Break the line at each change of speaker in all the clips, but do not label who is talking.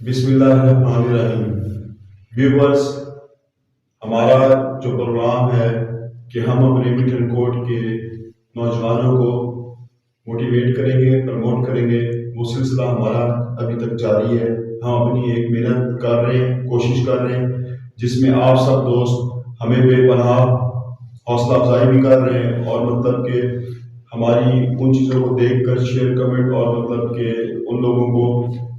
بسم اللہ الرحمن الرحیم۔ ویورز، ہمارا جو پروگرام ہے کہ ہم اپنے مٹن کوٹ کے نوجوانوں کو موٹیویٹ کریں گے، پروموٹ کریں گے، وہ سلسلہ ہمارا ابھی تک جاری ہے۔ ہم اپنی ایک محنت کر رہے ہیں، کوشش کر رہے ہیں، جس میں آپ سب دوست ہمیں بے پناہ حوصلہ افزائی بھی کر رہے ہیں، اور مطلب کہ ہماری ان چیزوں کو دیکھ کر شیئر کمنٹ اور مطلب کہ ان لوگوں کو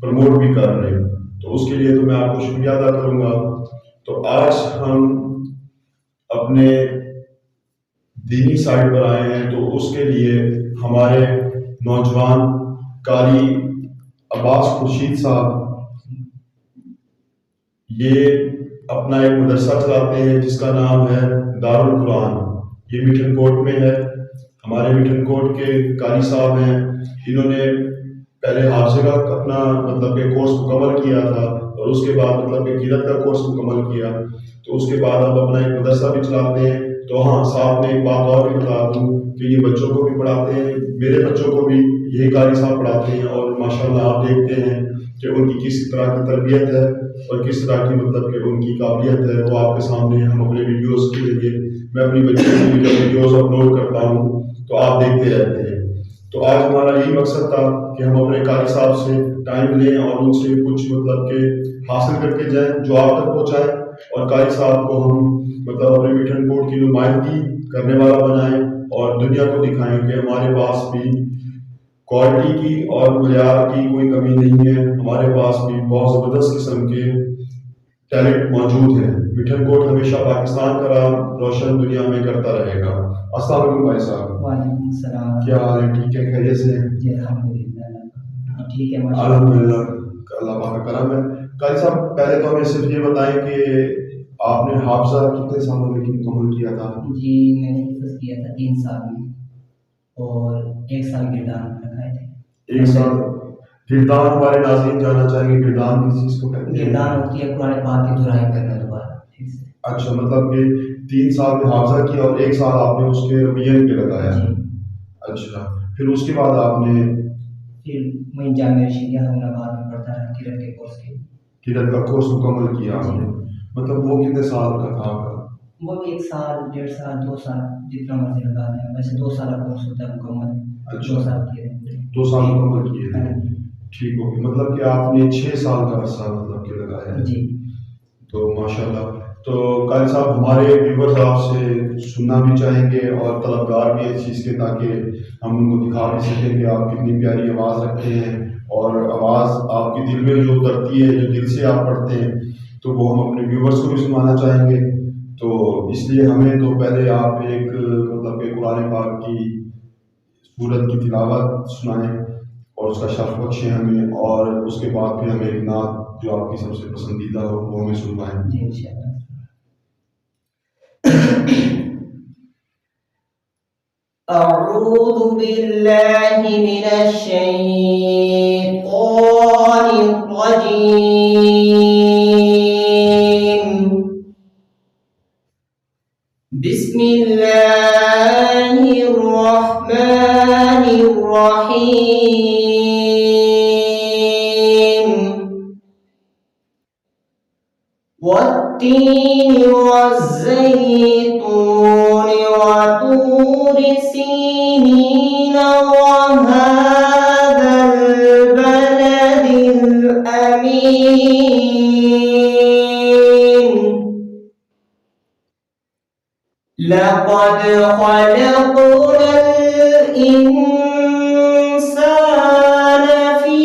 پروموٹ بھی کر رہے ہیں۔ تو اس کے لیے تو میں آپ کو شکریہ ادا کروں گا۔ تو آج ہم اپنے دینی سائٹ پر آئے ہیں، تو اس کے لیے ہمارے نوجوان قاری عباس خورشید صاحب یہ اپنا ایک مدرسہ چلاتے ہیں جس کا نام ہے دارالقرآن۔ یہ مٹن کوٹ میں ہے۔ ہمارے مٹن کوٹ کے قاری صاحب ہیں، انہوں نے پہلے حافظہ کا اپنا مطلب کہ کورس مکمل کیا تھا، اور اس کے بعد مطلب کہ قرأت کا کورس مکمل کیا، تو اس کے بعد اب اپنا ایک مدرسہ بھی چلاتے ہیں۔ تو ہاں، ساتھ میں ایک بات اور بھی بتا دوں کہ یہ بچوں کو بھی پڑھاتے ہیں، میرے بچوں کو بھی یہی قاری صاحب پڑھاتے ہیں، اور ماشاءاللہ آپ دیکھتے ہیں کہ ان کی کس طرح کی تربیت ہے اور کس طرح کی مطلب کہ ان کی قابلیت ہے، وہ آپ کے سامنے ہم اپنے ویڈیوز کے ذریعے، میں اپنی بچوں کی بھی جب ویڈیوز اپلوڈ کرتا ہوں تو آپ دیکھتے رہتے ہیں۔ تو آج ہمارا یہی مقصد تھا کہ ہم اپنے قاری صاحب سے ٹائم لیں اور ان سے کچھ مطلب کہ حاصل کر کے جائیں جو آپ تک پہنچائیں، اور قاری صاحب کو ہم مطلب اپنے مٹن کوٹ کی نمائندگی کرنے والا بنائیں، اور دنیا کو دکھائیں کہ ہمارے پاس بھی کوالٹی کی اور معیار کی کوئی کمی نہیں ہے، ہمارے پاس بھی بہت زبردست قسم کے ٹیلنٹ موجود ہیں۔ مٹن کوٹ ہمیشہ پاکستان کا نام روشن دنیا میں کرتا رہے گا۔ السلام علیکم بھائی صاحب۔
وعلیکم السلام۔
کیا حال ہے؟ ٹھیک ہے، خیریت سے ہیں؟
جی الحمدللہ ٹھیک ہے،
الحمدللہ، اللہ پاک کا کرم ہے۔ قاری صاحب، پہلے تو ہمیں صرف یہ بتائیں کہ آپ نے حافظہ کتنے سالوں میں مکمل کیا تھا؟
جی میں نے حفظ کیا تھا 3 سال میں، اور 1 سال گردان میں لگائے تھے۔
1 سال گردان، ہمارے ناظرین جاننا چاہیں گے گردان کس چیز کو کہتے ہیں؟
گردان ہوتی ہے قرآن پاک کی دہرائی کرنا دوبارہ ٹھیک سے۔
اچھا، مطلب کہ 3 سال میں حافظہ کیا اور 1 سال آپ نے اس کے رویے پہ لگایا۔
جی۔
اچھا، پھر اس کے بعد آپ نے
پھر میں جامعہ رشیدیہ حمد آباد میں پڑھتا رہا قرأت کے کورس کے۔
قرأت کا کورس مکمل کیا آپ نے، مطلب وہ کتنے سال کا تھا آپ کا؟
وہ 1 سال 1.5 سال 2 سال جتنا مرضی لگا لیں، ویسے 2 سال کا کورس ہوتا ہے مکمل۔ 2 سال کیے تھے۔
2 سال مکمل کیے تھے، ٹھیک ہو گیا۔ مطلب کہ آپ نے 6 سال کا عرصہ مطلب کہ لگایا ہے۔
جی
تو ماشاءاللہ۔ تو قاری صاحب، ہمارے ویورز آپ سے سننا بھی چاہیں گے اور طلبگار بھی اس چیز کے، تاکہ ہم ان کو دکھا بھی سکیں کہ آپ کتنی پیاری آواز رکھتے ہیں، اور آواز آپ کے دل میں جو اترتی ہے، جو دل سے آپ پڑھتے ہیں، تو وہ ہم اپنے ویورز کو بھی سنانا چاہیں گے۔ تو اس لیے ہمیں تو پہلے آپ ایک مطلب کہ قرآن پاک کی سورت کی تلاوت سنائیں اور اس کا شرف بخشیں ہمیں، اور اس کے بعد پھر ہمیں ایک نعت جو آپ کی سب سے پسندیدہ ہو وہ ہمیں سنوائیں۔
جی انشاءاللہ۔ أعوذ بالله من الشيطان الرجيم، بسم الله الرحمن الرحيم، والتين والزيتون وطور سينين وهذا البلد الأمين، لقد خلقنا الإنسان في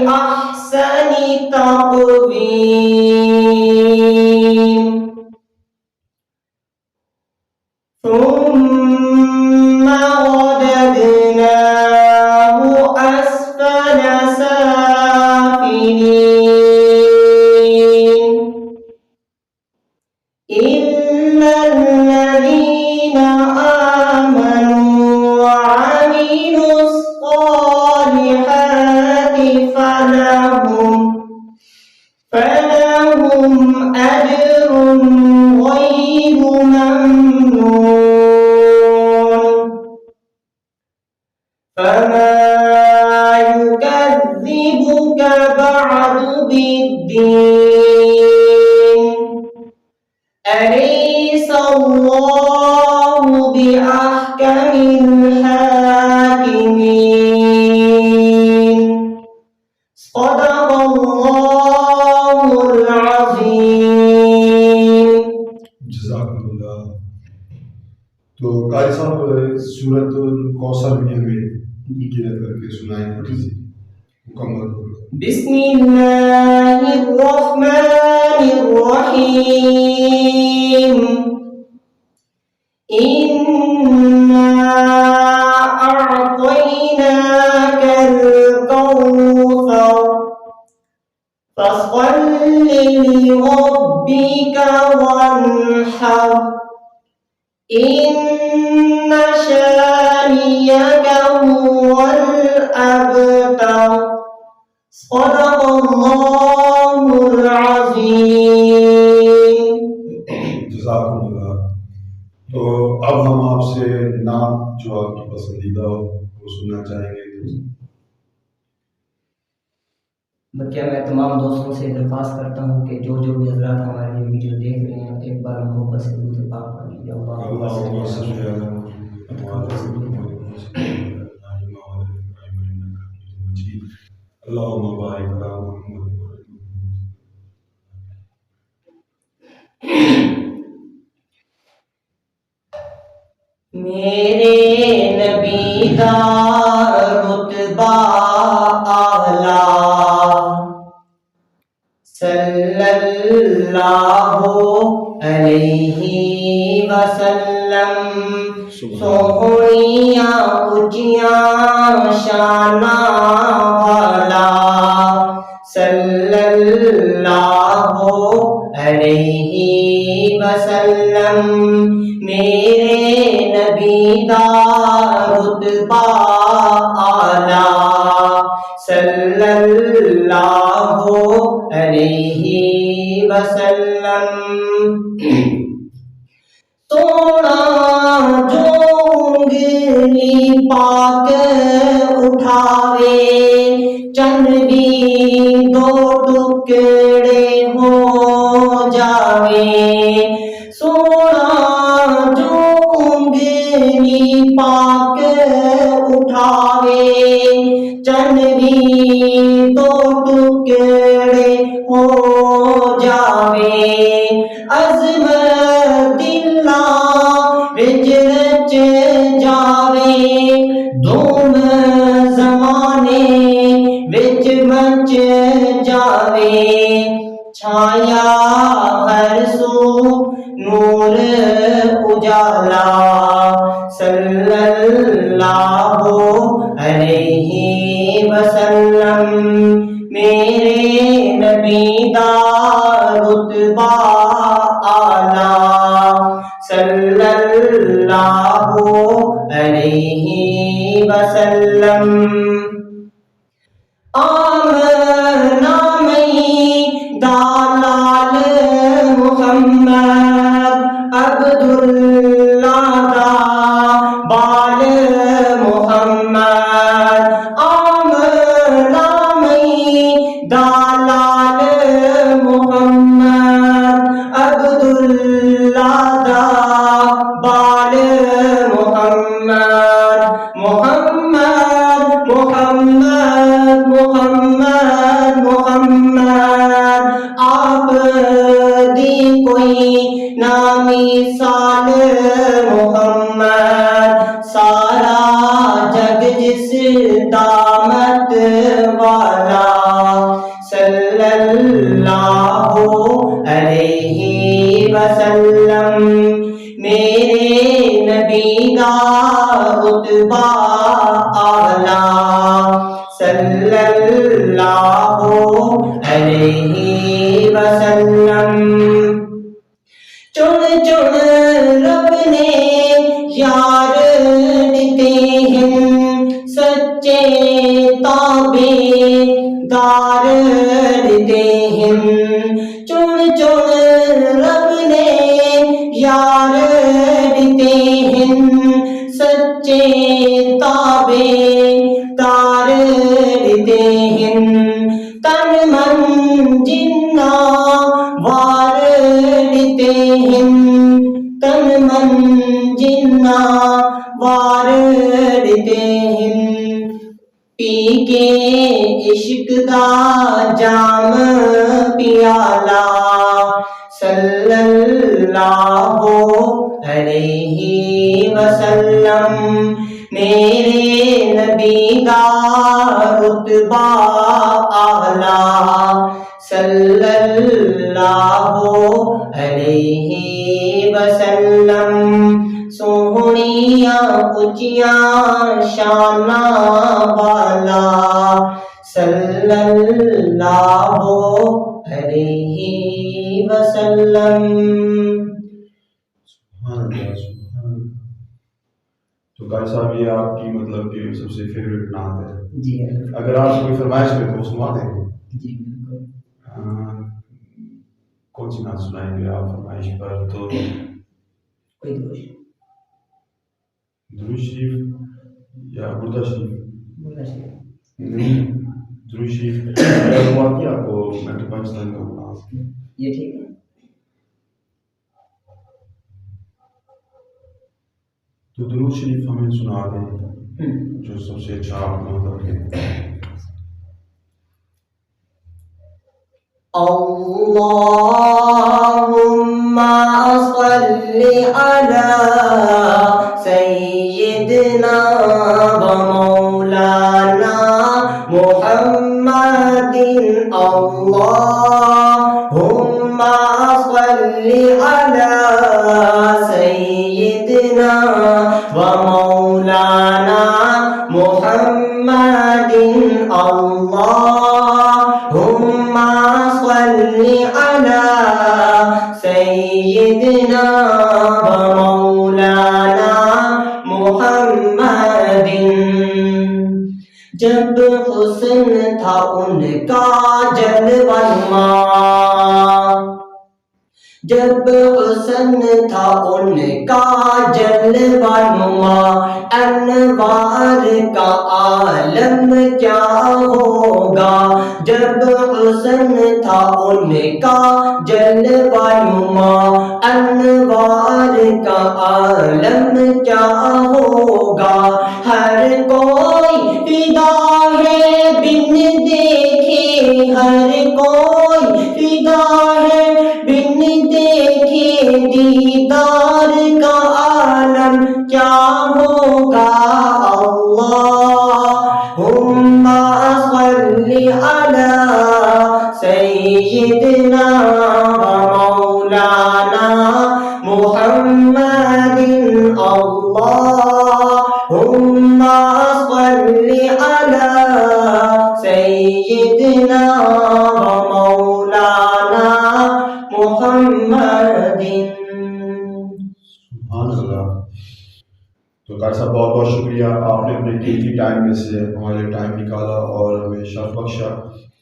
أحسن تقويم، ثم رددناه أسفل سافلين، إلا الذين آمنوا وعملوا الصالحات فلهم أجر غير ممنون، فما يكذب يكذبك بعد بالدين أليس الله بأحكم الحاكمين صدق الله العظيم.
جزاکم اللہ. تو قاری صاحب سورۃ الکوثر بھی ہمیں قرأت کر کے سنائیں تھوڑی سی مکمل.
بسم اللہ الرحمن الرحیم إنا أعطيناك الكوثر فصل لربك وانحر إن شانئك هو الأبتر صدق الله العظيم.
جزاکم اللہ. تو اب ہم آپ سے نعت جو آپ کی پسندیدہ ہو وہ سننا چاہیں گے.
بلکہ میں تمام دوستوں سے درخواست کرتا ہوں کہ جو بھی حضرات ہمارے یہ ویڈیو دیکھ رہے ہیں ایک بار محبت سے درود پاک پڑھ لیجیے.
اللہم صل علی اللہم بارک علی محمد.
میرے نبی دا رتبہ اعلیٰ صلی اللہ علیہ وسلم سوہنیاں اچیاں شاناں والا صلی اللہ علیہ وسلم میرے نبی دا رتبہ اعلیٰ صلی اللہ علیہ وسلم. سونا جو انگلی پاک اٹھاوے چند بھی دو ٹکڑے ہو جاوے. سونا جو انگلی پاک اٹھاوے چند بھی دو ٹکڑے ہو جاوے. عظمت اللہ وچ رچ جاوے دوم زمانے وچ مچ جاوے. چھایا ہر سو نور اجالا صلی اللہ علیہ وسلم میرے نبی دا رتبہ اعلیٰ صلی اللہ علیہ وسلم. آمنہ میں دالال محمد عبداللہ دا بال محمد. آمنہ میں دالال محمد عبداللہ دا بال محمد. محمد محمد محمد محمد آپ دی کوئی نامی سال محمد. سارا جگ جس دامت والا صلی اللہ علیہ وسلم میرے نبی دا رتبہ اعلیٰ صلی اللہ علیہ وسلم. چن چن رب نے یار دیتے ہیں سچے تابے دار دیتے ہیں. چن چن رب نے یار دیتے ہیں سچے تابے دار دیتے ہیں. من جنا وارتے ہیں تن من جنا وارتے ہیں پی کے عشق دا جام پیالہ صلی اللہ علیہ وسلم میرے نبی دا رتبہ اعلیٰ صلی اللہ علیہ وسلم سوہنیاں اچیاں شاناں والا صلی اللہ علیہ وسلم.
سبحان اللہ سبحان اللہ. تو قاری صاحب یہ آپ کی مطلب کہ سب سے فیوریٹ نعت ہے.
جی
اگر آپ کوئی فرمائش میں تو سنا دیں گے.
جی بالکل.
کون سی نعت سنائیں گے آپ فرمائش پر؟ تو
کوئی
درود شریف یا بردہ شریف؟
بردہ شریف.
درود شریف ہوا کہ آپ کو میں تو پاکستان کا ہوں.
یہ ٹھیک ہے.
تو درود شریف ہمیں سنا دیں جو سب سے اچھا آپ مطلب ہے.
اللہم صل علی سیدنا و مولانا محمد. اللہم صل علی سیدنا و مولانا محمد. اللہم صل علی سیدنا و مولانا محمد. جب حسن تھا ان کا جلوہ نما، جب حسن تھا ان کا جلوہ نما، انوار کا عالم کیا ہوگا. جب حسن تھا ان کا جلوہ نما، انوار کا عالم کیا ہوگا. ہر کوئی فدا ہے بن دیکھے، ہر کوئی فدا ہے بن دیکھے، دیدار کا عالم کیا ہوگا. اللہم صل علی سیدنا و مولانا محمد. اللہم صل علی سیدنا و مولانا محمد.
سبحان اللہ. تو قاری صاحب بہت بہت شکریہ، آپ نے اپنے قیمتی ٹائم میں سے ہمارے لیے ٹائم نکالا اور ہمیں شرف بخشا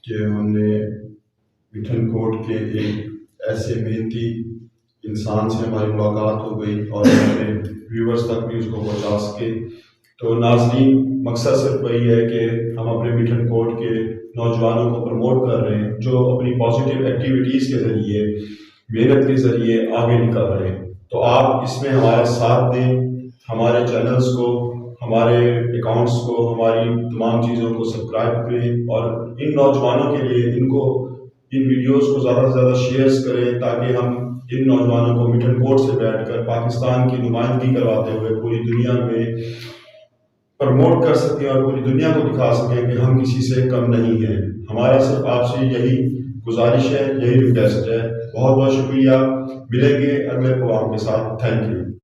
کہ ہم نے مٹھن کوٹ کے ایک ایسے محنتی انسان سے ہماری ملاقات ہو گئی اور ہمارے ویورز تک بھی اس کو پہنچا سکے. تو ناظرین، مقصد صرف وہی ہے کہ ہم اپنے مٹھن کوٹ کے نوجوانوں کو پروموٹ کر رہے ہیں جو اپنی پازیٹیو ایکٹیویٹیز کے ذریعے، محنت کے ذریعے آگے نکل رہے ہیں. تو آپ اس میں ہمارا ساتھ دیں، ہمارے چینلز کو، ہمارے اکاؤنٹس کو، ہماری تمام چیزوں کو سبسکرائب کریں اور ان نوجوانوں کے لیے ان ویڈیوز کو زیادہ سے زیادہ شیئرز کریں تاکہ ہم ان نوجوانوں کو مٹھن کوٹ سے بیٹھ کر پاکستان کی نمائندگی کرواتے ہوئے پوری دنیا میں پروموٹ کر سکیں اور پوری دنیا کو دکھا سکیں کہ ہم کسی سے کم نہیں ہیں. ہمارا صرف آپ سے یہی گزارش ہے، یہی ریکویسٹ ہے. بہت بہت شکریہ. ملیں گے اگلے پروگرام کے ساتھ. Thank you.